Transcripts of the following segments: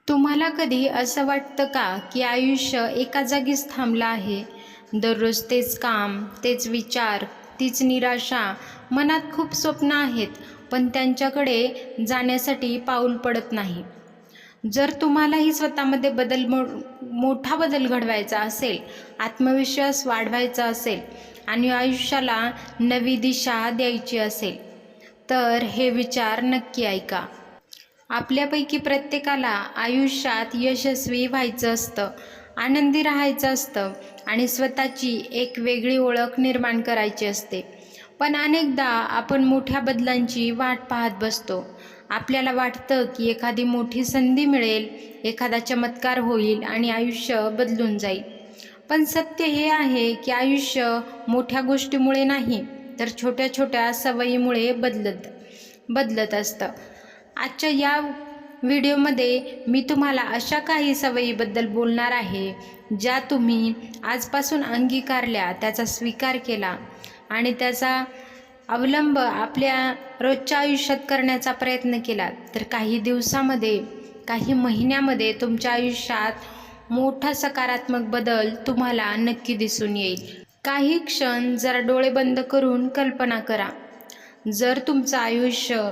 तुम्हाला कधी असं वाटतं का की आयुष्य एका जागीच थांबलं आहे? दररोज तेच काम, तेच विचार, तीच निराशा. मनात खूप स्वप्न आहेत, पण त्यांच्याकडे जाण्यासाठी पाऊल पडत नाही. जर तुम्हालाही स्वतःमध्ये मोठा बदल घडवायचा असेल, आत्मविश्वास वाढवायचा असेल आणि आयुष्याला नवी दिशा द्यायची असेल, तर हे विचार नक्की ऐका. आपल्यापैकी प्रत्येकाला आयुष्यात यशस्वी व्हायचं असतं, आनंदी राहायचं असतं आणि स्वतःची एक वेगळी ओळख निर्माण करायची असते. पण अनेकदा आपण मोठ्या बदलांची वाट पाहत बसतो. आपल्याला वाटतं की एखादी मोठी संधी मिळेल, एखादा चमत्कार होईल आणि आयुष्य बदलून जाईल. पण सत्य हे आहे की आयुष्य मोठ्या गोष्टीमुळे नाही, तर छोट्या छोट्या सवयीमुळे बदलत असतं. आजच्या या व्हिडिओमध्ये मी तुम्हाला अशा काही सवयीबद्दल बोलणार आहे, ज्या तुम्ही आजपासून अंगीकारल्या, त्याचा स्वीकार केला आणि त्याचा अवलंब आपल्या रोजच्या आयुष्यात करण्याचा प्रयत्न केला, तर काही दिवसामध्ये, काही महिन्यामध्ये तुमच्या आयुष्यात मोठा सकारात्मक बदल तुम्हाला नक्की दिसून येईल. काही क्षण जरा डोळे बंद करून कल्पना करा. जर तुमचं आयुष्य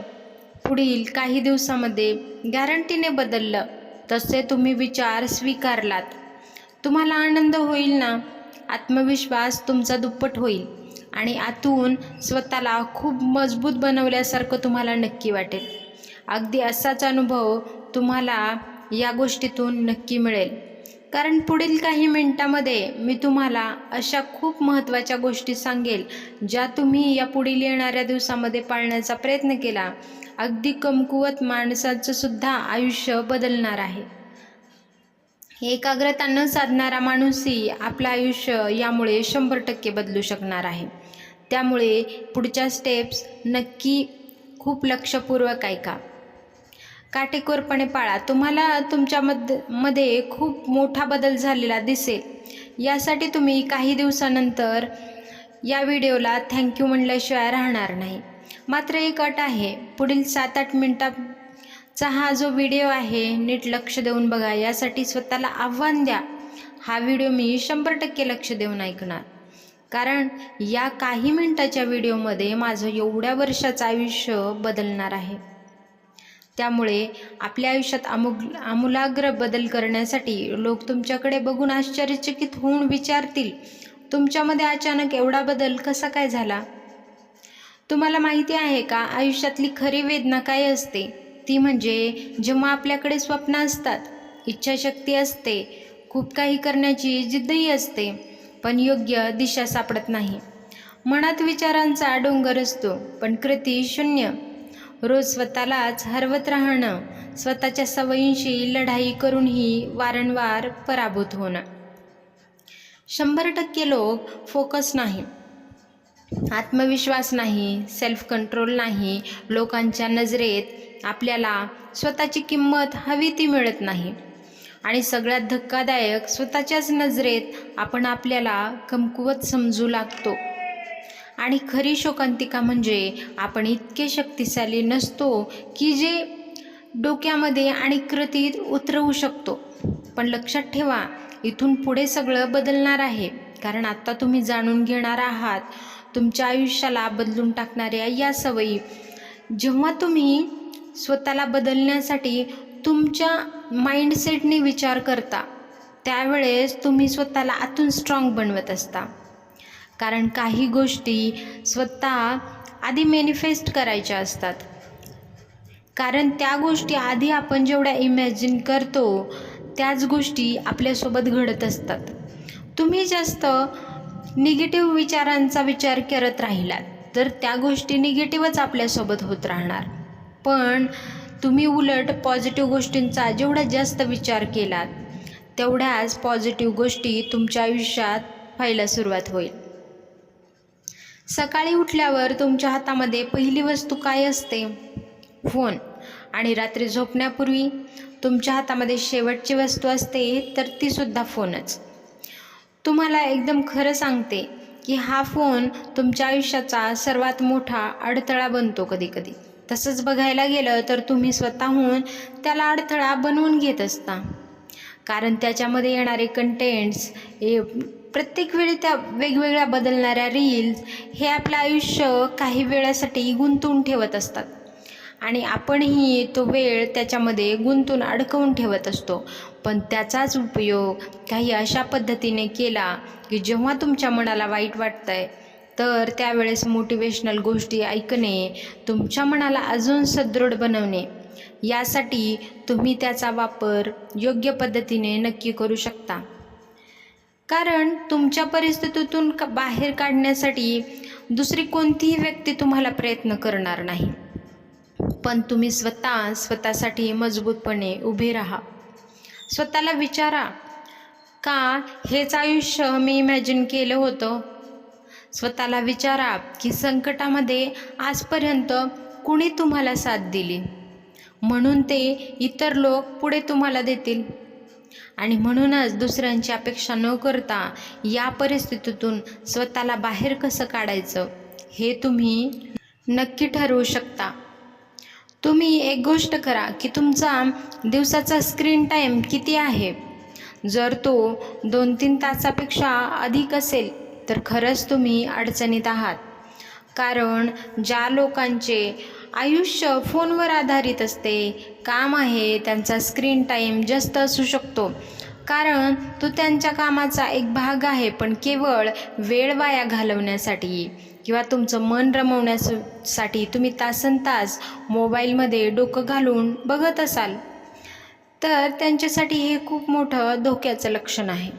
पुढील काही दिवसामध्ये गॅरंटीने बदललं, तसे तुम्ही विचार स्वीकारलात, तुम्हाला आनंद होईल ना? आत्मविश्वास तुमचा दुप्पट होईल आणि आतून स्वतःला खूप मजबूत बनवल्यासारखं तुम्हाला नक्की वाटेल. अगदी असाच अनुभव तुम्हाला या गोष्टीतून नक्की मिळेल. कारण पुढील काही मिनिटांमध्ये मी तुम्हाला अशा खूप महत्त्वाच्या गोष्टी सांगेल, ज्या तुम्ही या पुढील येणाऱ्या दिवसामध्ये पाळण्याचा प्रयत्न केला, अगदी कमकुवत माणसाचं सुद्धा आयुष्य बदलणार आहे. एकाग्रता न साधणारा माणूसही आपलं आयुष्य यामुळे 100% बदलू शकणार आहे. त्यामुळे पुढच्या स्टेप्स नक्की खूप लक्षपूर्वक ऐका, काटेकोरपणे पाळा. तुम्हाला तुमच्यामध्ये खूप मोठा बदल झालेला दिसेल. यासाठी तुम्ही काही दिवसानंतर या व्हिडिओला थँक्यू म्हणल्याशिवाय राहणार नाही. मात्र एक अट आहे, पुढील 7-8 मिनिटांचा हा जो व्हिडिओ आहे, नीट लक्ष देऊन बघा. यासाठी स्वतःला आव्हान द्या, हा व्हिडिओ मी 100% लक्ष देऊन ऐकणार. कारण या काही मिनिटाच्या व्हिडिओमध्ये माझं एवढ्या वर्षाचं आयुष्य बदलणार आहे. त्यामुळे आपल्या आयुष्यात आमूलाग्र बदल करण्यासाठी लोक तुमच्याकडे बघून आश्चर्यचकित होऊन विचारतील, तुमच्यामध्ये अचानक एवढा बदल कसा काय झाला? तुम्हाला माहिती आहे का, आयुष्यातली खरी वेदना काय असते? ती म्हणजे जेव्हा आपल्याकडे स्वप्न असतात, इच्छाशक्ती असते, खूप काही करण्याची जिद्दही असते, पण योग्य दिशा सापडत नाही. मनात विचारांचा डोंगर असतो, पण कृती शून्य. रोज स्वतःलाच हरवत राहणं, स्वतःच्या सवयींशी लढाई करूनही वारंवार पराभूत होणं. 100% लोक फोकस नाही, आत्मविश्वास नाही, सेल्फ कंट्रोल नाही. लोकांच्या नजरेत आपल्याला स्वतःची किंमत हवी ती मिळत नाही. आणि सगळ्यात धक्कादायक, स्वतःच्याच नजरेत आपण आपल्याला कमकुवत समजू लागतो. आणि खरी शोकांतिका म्हणजे आपण इतके शक्तिशाली नसतो की जे डोक्यामध्ये आणि कृतीत उतरवू शकतो. पण लक्षात ठेवा, इथून पुढे सगळं बदलणार आहे. कारण आता तुम्ही जाणून घेणार आहात तुमच्या आयुष्याला बदलून टाकणाऱ्या या सवयी. जेव्हा तुम्ही स्वतःला बदलण्यासाठी तुमच्या माइंडसेटने विचार करता, त्यावेळेस तुम्ही स्वतःला आतून स्ट्रॉंग बनवत असता. कारण काही गोष्टी स्वतः आधी मॅनिफेस्ट करायच्या असतात. कारण त्या गोष्टी आधी आपण जेवढ्या इमॅजिन करतो, त्याच गोष्टी आपल्यासोबत घडत असतात. तुम्ही जास्त निगेटिव्ह विचारांचा विचार करत राहिलात, तर त्या गोष्टी निगेटिव्हच आपल्यासोबत होत राहणार. पण तुम्ही उलट पॉझिटिव्ह गोष्टींचा जेवढा जास्त विचार केलात, तेवढ्याच पॉझिटिव्ह गोष्टी तुमच्या आयुष्यात व्हायला सुरुवात होईल. सकाळी उठल्यावर तुमच्या हातामध्ये पहिली वस्तू काय असते? फोन. आणि रात्री झोपण्यापूर्वी तुमच्या हातामध्ये शेवटची वस्तू असते, तर ती सुद्धा फोनच. तुम्हाला एकदम खरं सांगते की हा फोन तुमच्या आयुष्याचा सर्वात मोठा अडथळा बनतो कधी कधी. तसंच बघायला गेलं तर तुम्ही स्वतःहून त्याला अडथळा बनवून घेत असता, कारण त्याच्यामध्ये येणारे कंटेंट्स प्रत्येक वेळी त्या वेगवेगळ्या बदलणाऱ्या रील्स हे आपलं आयुष्य काही वेळासाठी गुंतवून ठेवत असतात आणि आपणही तो वेळ त्याच्यामध्ये गुंतून अडकवून ठेवत असतो. पण त्याचाच उपयोग काही अशा पद्धतीने केला की जेव्हा तुमच्या मनाला वाईट वाटतंय तर त्यावेळेस मोटिवेशनल गोष्टी ऐकणे, तुमच्या मनाला अजून सदृढ बनवणे, यासाठी तुम्ही त्याचा वापर योग्य पद्धतीने नक्की करू शकता. कारण तुमच्या परिस्थितीतून बाहेर काढण्यासाठी दुसरी कोणतीही व्यक्ती तुम्हाला प्रयत्न करणार नाही, पण तुम्ही स्वतःसाठी मजबूतपणे उभे राहा. स्वतःला विचारा, का हेच आयुष्य मी इमॅजिन केलं होतं? स्वतःला विचारा की संकटामध्ये आजपर्यंत कुणी तुम्हाला साथ दिली, म्हणून ते इतर लोक पुढे तुम्हाला देतील. आणि म्हणूनच दुसऱ्यांची अपेक्षा न करता या परिस्थितीतून स्वतःला बाहेर कसं काढायचं हे तुम्ही नक्की ठरवू शकता. तुम्ही एक गोष्ट करा की तुमचा दिवसाचा स्क्रीन टाईम किती आहे. जर तो 2-3 तासापेक्षा अधिक असेल तर खरंच तुम्ही अडचणीत आहात. कारण ज्या लोकांचे आयुष्य फोनवर आधारित असते, काम आहे, त्यांचा स्क्रीन टाईम जास्त असू शकतो, कारण तो त्यांच्या कामाचा एक भाग आहे, पण केवळ वेळ वाया घालवण्यासाठी किंवा तुमचं मन रमवण्यासाठी तुम्ही तासनतास मोबाईलमध्ये डोकं घालून बघत असाल तर त्यांच्यासाठी हे खूप मोठं धोक्याचं लक्षण आहे.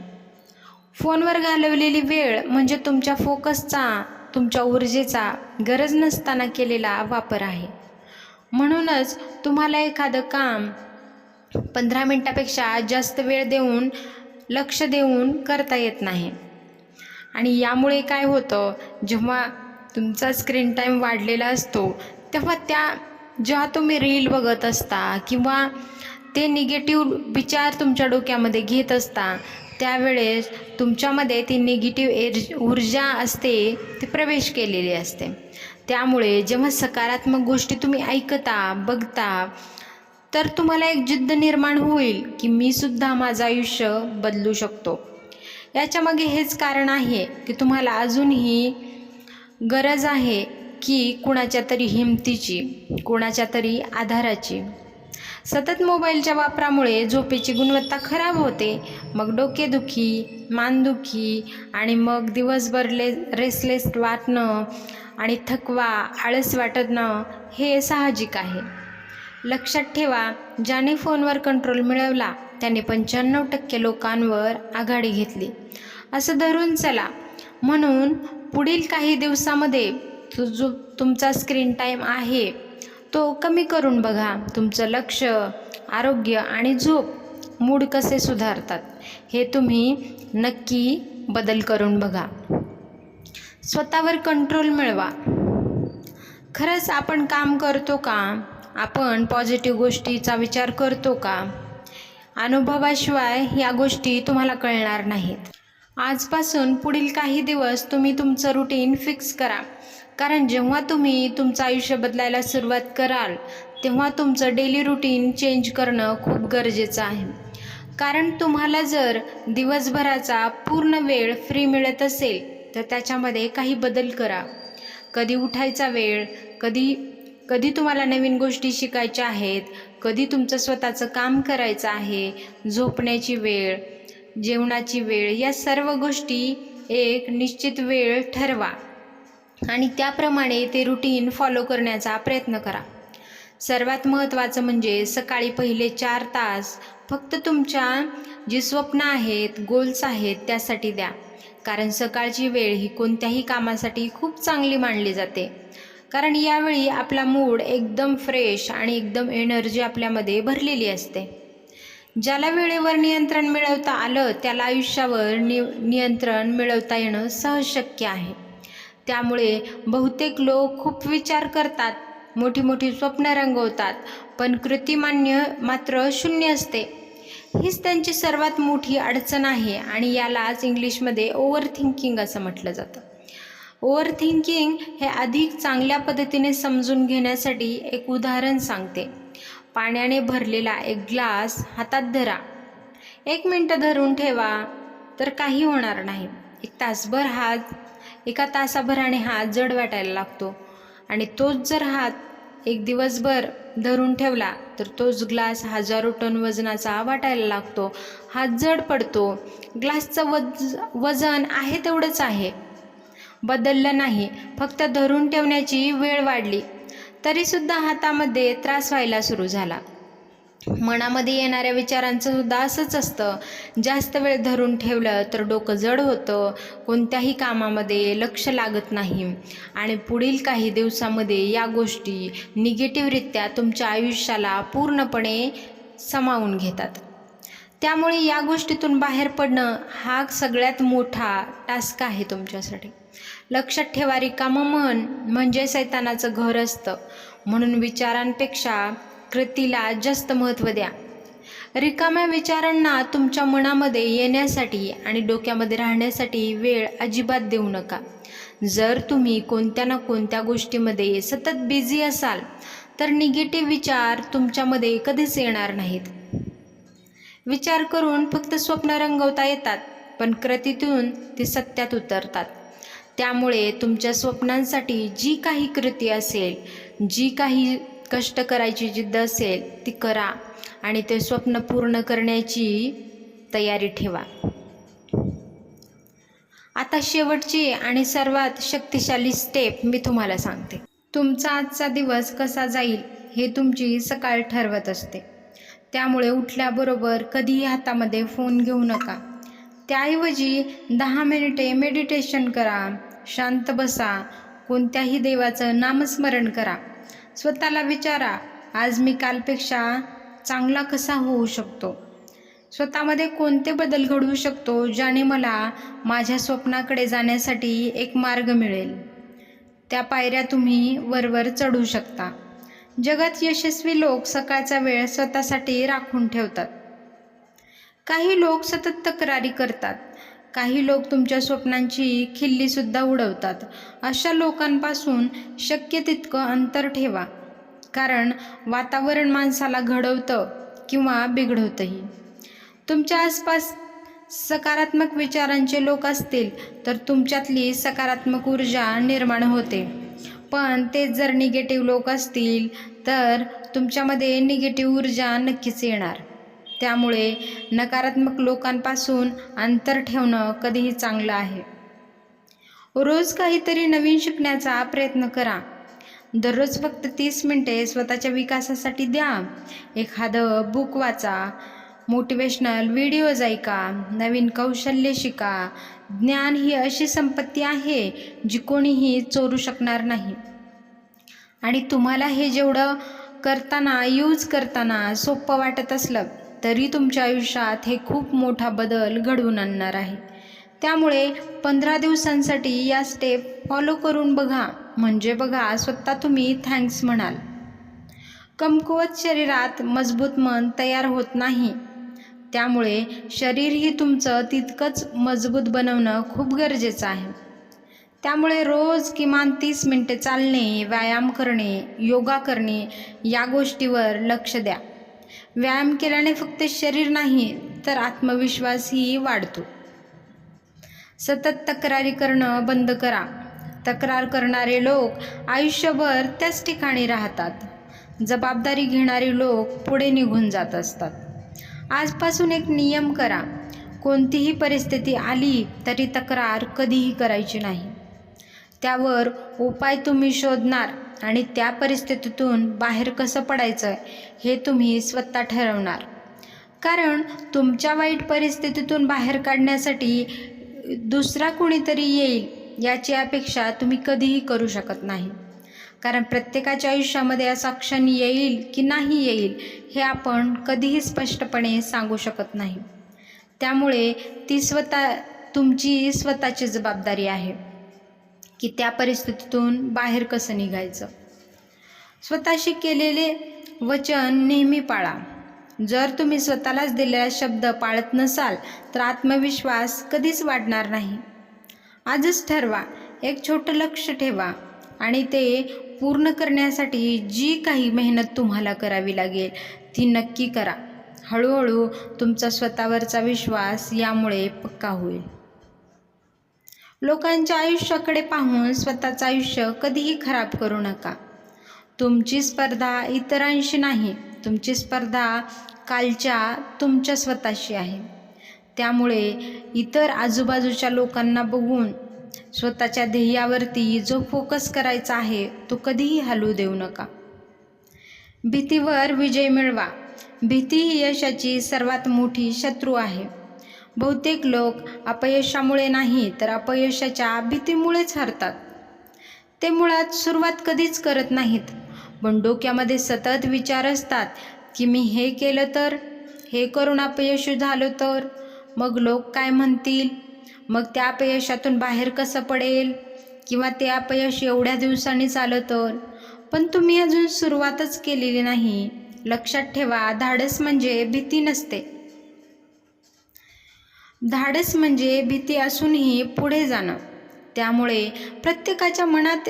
फोनवर घालवलेली वेळ म्हणजे तुमच्या फोकसचा, तुमच्या ऊर्जेचा गरज नसताना केलेला वापर आहे. म्हणूनच तुम्हाला एखादं काम 15 मिनिटापेक्षा जास्त वेळ देऊन, लक्ष देऊन करता येत नाही. आणि यामुळे काय होतं, जेव्हा तुमचा स्क्रीन टाईम वाढलेला असतो तेव्हा जेव्हा तुम्ही रील बघत असता किंवा ते निगेटिव्ह विचार तुमच्या डोक्यामध्ये घेत असता, त्यावेळेस तुमच्यामध्ये ती निगेटिव्ह ऊर्जा असते ती प्रवेश केलेली असते. त्यामुळे जेव्हा सकारात्मक गोष्टी तुम्ही ऐकता, बघता, तर तुम्हाला एक जिद्द निर्माण होईल की मी सुद्धा माझं आयुष्य बदलू शकतो. याच्यामागे हेच कारण आहे की तुम्हाला अजूनही गरज आहे की कुणाच्या तरी हिमतीची, कुणाच्या तरी आधाराची. सतत मोबाईलच्या वापरामुळे झोपेची गुणवत्ता खराब होते, मग डोकेदुखी, मानदुखी आणि मग दिवसभर रेसलेस वाटणं आणि थकवा, आळस वाटणं हे साहजिक आहे. लक्षात ठेवा, ज्याने फोनवर कंट्रोल मिळवला त्याने 95% लोकांवर आघाडी घेतली असं धरून चला. म्हणून पुढील काही दिवसामध्ये जो तुमचा स्क्रीन टाईम आहे तो कमी करून बघा. तुमचं लक्ष, आरोग्य आणि झोप, मूड कसे सुधारतात हे तुम्ही नक्की बदल करून बघा. स्वतःवर कंट्रोल मिळवा. खरंच आपण काम करतो का? आपण पॉझिटिव्ह गोष्टीचा विचार करतो का? अनुभवाशिवाय या गोष्टी तुम्हाला कळणार नाहीत. आजपासून पुढील काही दिवस तुम्ही तुमचं रुटीन फिक्स करा, कारण जेव्हा तुम्ही तुमचं आयुष्य बदलायला सुरुवात कराल तेव्हा तुमचं डेली रुटीन चेंज करणं खूप गरजेचं आहे. कारण तुम्हाला जर दिवसभराचा पूर्ण वेळ फ्री मिळत असेल तर त्याच्यामध्ये काही बदल करा. कधी उठायचा वेळ, कधी तुम्हाला नवीन गोष्टी शिकायच्या आहेत, कधी तुमचं स्वतःचं काम करायचं आहे, झोपण्याची वेळ, जेवणाची वेळ, या सर्व गोष्टी एक निश्चित वेळ ठरवा आणि त्याप्रमाणे ते रुटीन फॉलो करण्याचा प्रयत्न करा. सर्वात महत्त्वाचं म्हणजे सकाळी पहिले 4 तास फक्त तुमच्या जी स्वप्न आहेत, गोल्स आहेत त्यासाठी द्या. कारण सकाळची वेळ ही कोणत्याही कामासाठी खूप चांगली मानली जाते, कारण यावेळी आपला मूड एकदम फ्रेश आणि एकदम एनर्जी आपल्यामध्ये भरलेली असते. ज्याला वेळेवर नियंत्रण मिळवता आलं त्याला आयुष्यावर नियंत्रण मिळवता येणं सहज शक्य आहे. त्यामुळे बहुतेक लोक खूप विचार करतात, मोठी मोठी स्वप्न रंगवतात, पण कृती मात्र शून्य असते. हीच त्यांची सर्वात मोठी अडचण आहे आणि यालाच इंग्लिशमध्ये ओव्हर थिंकिंग असं म्हटलं जातं. ओव्हर थिंकिंग हे अधिक चांगल्या पद्धतीने समजून घेण्यासाठी एक उदाहरण सांगते. पाण्याने भरलेला एक ग्लास हातात धरा. 1 मिनिट धरून ठेवा तर काही होणार नाही. एका तासाभराने हात जड वाटायला लागतो आणि तोच जर हात एक दिवसभर धरून ठेवला तर तोच ग्लास हजारो टन वजनाचा वाटायला लागतो. हात जड पडतो. ग्लासचं वजन आहे तेवढंच आहे, बदललं नाही, फक्त धरून ठेवण्याची वेळ वाढली. तरीसुद्धा हातामध्ये त्रास व्हायला सुरू झाला. मनामध्ये येणाऱ्या विचारांचं सुद्धा असंच असतं. जास्त वेळ धरून ठेवलं तर डोकं जड होतं, कोणत्याही कामामध्ये लक्ष लागत नाही आणि पुढील काही दिवसामध्ये या गोष्टी निगेटिव्हरित्या तुमच्या आयुष्याला पूर्णपणे सामावून घेतात. त्यामुळे या गोष्टीतून बाहेर पडणं हा सगळ्यात मोठा टास्क आहे तुमच्यासाठी. लक्षात ठेवा, रिकामं मन म्हणजे शैतानाचं घर असतं. म्हणून विचारांपेक्षा कृतीला जास्त महत्त्व द्या. रिकाम्या विचारांना तुमच्या मनामध्ये येण्यासाठी आणि डोक्यामध्ये राहण्यासाठी वेळ अजिबात देऊ नका. जर तुम्ही कोणत्या ना कोणत्या गोष्टीमध्ये सतत बिझी असाल तर निगेटिव्ह विचार तुमच्यामध्ये कधीच येणार नाहीत. विचार करून फक्त स्वप्न रंगवता येतात, पण कृतीतून ते सत्यात उतरतात. त्यामुळे तुमच्या स्वप्नांसाठी जी काही कृती असेल, जी काही कष्ट करायची जिद्द असेल ती करा आणि ते स्वप्न पूर्ण करण्याची तयारी ठेवा. आता शेवटची आणि सर्वात शक्तिशाली स्टेप मी तुम्हाला सांगते. तुमचा आजचा दिवस कसा जाईल हे तुमची सकाळ ठरवत असते. त्यामुळे उठल्याबरोबर कधीही हातामध्ये फोन घेऊ नका. त्याऐवजी 10 मिनिटे मेडिटेशन करा, शांत बसा, कोणत्याही देवाचं नामस्मरण करा. स्वतःला विचारा, आज मी कालपेक्षा चांगला कसा होऊ शकतो? स्वतःमध्ये कोणते बदल घडवू शकतो ज्याने मला माझ्या स्वप्नाकडे जाण्यासाठी एक मार्ग मिळेल? त्या पायऱ्या तुम्ही वरवर चढू शकता. जगात यशस्वी लोक सकाळचा वेळ स्वतःसाठी राखून ठेवतात. काही लोक सतत तक्रारी करतात. काही लोक तुमच्या स्वप्नांची खिल्लीसुद्धा उडवतात. अशा लोकांपासून शक्य तितकं अंतर ठेवा, कारण वातावरण माणसाला घडवतं किंवा बिघडवतंही. तुमच्या आसपास सकारात्मक विचारांचे लोक असतील तर तुमच्यातली सकारात्मक ऊर्जा निर्माण होते, पण तेच जर निगेटिव्ह लोक असतील तर तुमच्यामध्ये निगेटिव्ह ऊर्जा नक्कीच येणार. त्यामुळे नकारात्मक लोकांपासून अंतर ठेवणं कधीही चांगलं आहे. रोज काहीतरी नवीन शिकण्याचा प्रयत्न करा. दररोज फक्त 30 मिनिटे स्वतःच्या विकासासाठी द्या. एखादं बुक वाचा, मोटिवेशनल व्हिडिओज ऐका, नवीन कौशल्य शिका. ज्ञान ही अशी संपत्ती आहे जी कोणीही चोरू शकणार नाही. आणि तुम्हाला हे जेवढं यूज करताना सोपं वाटत असलं तरी तुमच्या आयुष्यात हे खूप मोठा बदल घडवून आणणार आहे. त्यामुळे 15 दिवसांसाठी या स्टेप फॉलो करून बघा. म्हणजे बघा, स्वतः तुम्ही थँक्स म्हणाल. कमकुवत शरीरात मजबूत मन तयार होत नाही. त्यामुळे शरीरही तुमचं तितकंच मजबूत बनवणं खूप गरजेचं आहे. त्यामुळे रोज किमान 30 मिनिटे चालणे, व्यायाम करणे, योगा करणे या गोष्टीवर लक्ष द्या. व्यायाम केल्याने फक्त शरीर नाही तर आत्मविश्वासही वाढतो. सतत तक्रारी करणं बंद करा. तक्रार करणारे लोक आयुष्यभर त्याच ठिकाणी राहतात. जबाबदारी घेणारे लोक पुढे निघून जात असतात. आजपासून एक नियम करा. कोणतीही परिस्थिती आली तरी तक्रार कधीही करायची नाही. त्यावर उपाय तुम्ही शोधणार आणि त्या परिस्थितीतून बाहेर कसं पडायचं हे तुम्ही स्वतः ठरवणार. कारण तुमच्या वाईट परिस्थितीतून बाहेर काढण्यासाठी दुसरा कोणीतरी येईल याची अपेक्षा तुम्ही कधीही करू शकत नाही. कारण प्रत्येकाच्या आयुष्यामध्ये असा क्षण येईल की नाही येईल हे आपण कधीही स्पष्टपणे सांगू शकत नाही. त्यामुळे ती तुमची स्वतःची जबाबदारी आहे की त्या परिस्थितीतून बाहेर कसं निघायचं. स्वतःशी केलेले वचन नेहमी पाळा. जर तुम्ही स्वतःलाच दिलेला शब्द पाळत नसाल तर आत्मविश्वास कधीच वाढणार नाही. आजच ठरवा, एक छोटं लक्ष ठेवा आणि ते पूर्ण करण्यासाठी जी काही मेहनत तुम्हाला करावी लागेल ती नक्की करा. हळूहळू तुमचा स्वतःवरचा विश्वास यामुळे पक्का होईल. लोकांच्या आयुष्याकडे पाहून स्वतःचं आयुष्य कधीही खराब करू नका. तुमची स्पर्धा इतरांशी नाही, तुमची स्पर्धा कालच्या तुमच्या स्वतःशी आहे. त्यामुळे इतर आजूबाजूच्या लोकांना बघून स्वतःच्या ध्येयावरती जो फोकस करायचा आहे तो कधीही हलवू देऊ नका. भीतीवर विजय मिळवा. भीती ही यशाची सर्वात मोठी शत्रू आहे. बहुतेक लोक अपयशामुळे नाही तर अपयशाच्या भीतीमुळेच हरतात. ते मुळात सुरुवात कधीच करत नाहीत, पण डोक्यामध्ये सतत विचार असतात की मी हे केलं तर, हे करून अपयशी झालो तर, मग लोक काय म्हणतील, मग त्या अपयशातून बाहेर कसं पडेल, किंवा ते अपयश एवढ्या दिवसांनीच आलं तर. पण तुम्ही अजून सुरुवातच केलेली नाही. लक्षात ठेवा, धाडस म्हणजे भीती नसते. धाडस म्हणजे भीती असूनही पुढे जाणं. त्यामुळे प्रत्येकाच्या मनात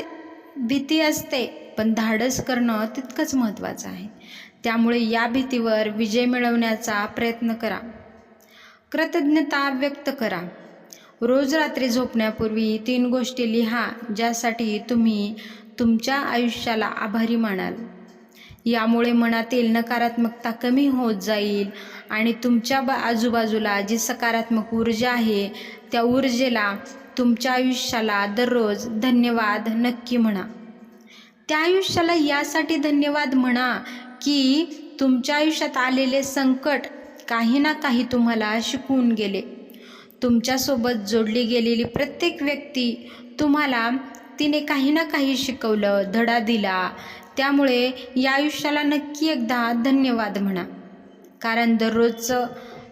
भीती असते, पण धाडस करणं तितकंच महत्त्वाचं आहे. त्यामुळे या भीतीवर विजय मिळवण्याचा प्रयत्न करा. कृतज्ञता व्यक्त करा. रोज रात्री झोपण्यापूर्वी 3 गोष्टी लिहा ज्यासाठी तुम्ही तुमच्या आयुष्याला आभारी मानाल. यामुळे मनातील नकारात्मकता कमी होत जाईल आणि तुमच्या आजूबाजूला जी सकारात्मक ऊर्जा आहे त्या ऊर्जेला, तुमच्या आयुष्याला दररोज धन्यवाद नक्की म्हणा. त्या आयुष्याला यासाठी धन्यवाद म्हणा की तुमच्या आयुष्यात आलेले संकट काही ना काही तुम्हाला शिकवून गेले. तुमच्यासोबत जोडली गेलेली प्रत्येक व्यक्ती तुम्हाला तिने काही ना काही शिकवलं, धडा दिला. त्यामुळे या आयुष्याला नक्की एकदा धन्यवाद म्हणा. कारण दररोजचा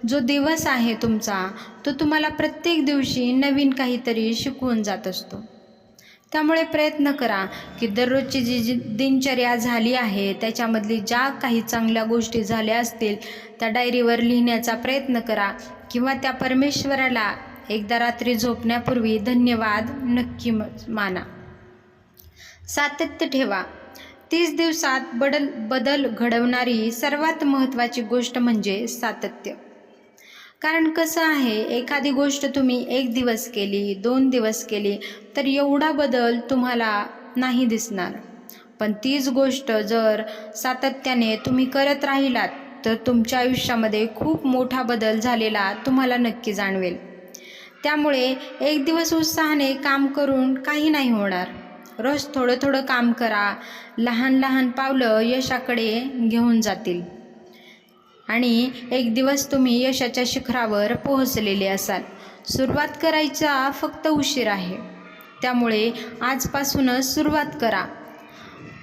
जो दिवस आहे तुमचा तो तुम्हाला प्रत्येक दिवशी नवीन काहीतरी शिकवून जात असतो. त्यामुळे प्रयत्न करा की दररोजची जी दिनचर्या झाली आहे त्याच्यामधली ज्या काही चांगल्या गोष्टी झाल्या असतील त्या डायरीवर लिहिण्याचा प्रयत्न करा, किंवा त्या परमेश्वराला एकदा रात्री झोपण्यापूर्वी धन्यवाद नक्की माना. सातत्य ठेवा. 30 दिवसात बदल घडवणारी सर्वात महत्त्वाची गोष्ट म्हणजे सातत्य. कारण कसं आहे, एखादी गोष्ट तुम्ही 1 दिवस केली, 2 दिवस केली तर एवढा बदल तुम्हाला नाही दिसणार. पण तीच गोष्ट जर सातत्याने तुम्ही करत राहिलात तर तुमच्या आयुष्यामध्ये खूप मोठा बदल झालेला तुम्हाला नक्की जाणवेल. त्यामुळे 1 दिवस उत्साहाने काम करून काही नाही होणार. रोज थोडं थोडं काम करा. लहान लहान पावलं यशाकडे घेऊन जातील आणि एक दिवस तुम्ही यशाच्या शिखरावर पोहोचलेले असाल. सुरुवात करायचा फक्त उशीर आहे. त्यामुळे आजपासूनच सुरुवात करा.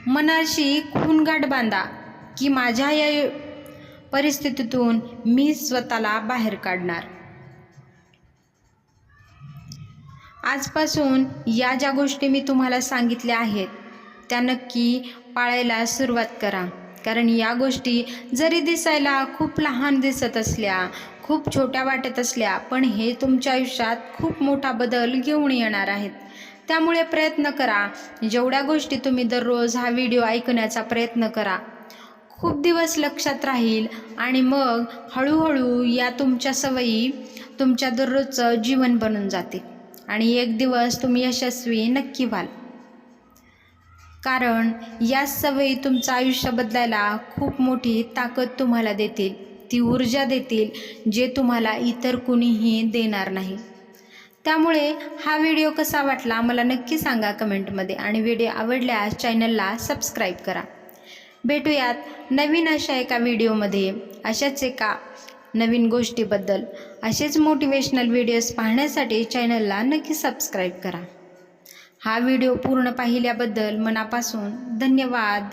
मनाशी खूणगाठ बांधा की माझ्या या परिस्थितीतून मी स्वतःला बाहेर काढणार. आजपासून या ज्या गोष्टी मी तुम्हाला सांगितल्या आहेत त्या नक्की पाळायला सुरुवात करा. कारण या गोष्टी जरी दिसायला खूप लहान दिसत असल्या, खूप छोट्या वाटत असल्या, पण हे तुमच्या आयुष्यात खूप मोठा बदल घेऊन येणार आहेत. त्यामुळे प्रयत्न करा. जेवढ्या गोष्टी तुम्ही दररोज हा व्हिडिओ ऐकण्याचा प्रयत्न करा, खूप दिवस लक्षात राहील आणि मग हळूहळू या तुमच्या सवयी तुमच्या दररोजचं जीवन बनून जातील आणि एक दिवस तुम्ही यशस्वी नक्की व्हाल. कारण या सवयी तुमचं आयुष्य बदलायला खूप मोठी ताकद तुम्हाला देतील, ती ऊर्जा देतील जे तुम्हाला इतर कुणीही देणार नाही. त्यामुळे हा व्हिडिओ कसा वाटला मला नक्की सांगा कमेंटमध्ये आणि व्हिडिओ आवडल्यास चॅनलला सबस्क्राईब करा. भेटूयात नवीन अशा एका व्हिडिओमध्ये अशाच एका नवीन गोष्टीबद्दल. असेच मोटिवेशनल व्हिडिओज पाहण्यासाठी चॅनलला नक्की सबस्क्राईब करा. हा व्हिडिओ पूर्ण पाहिल्याबद्दल मनापासून धन्यवाद.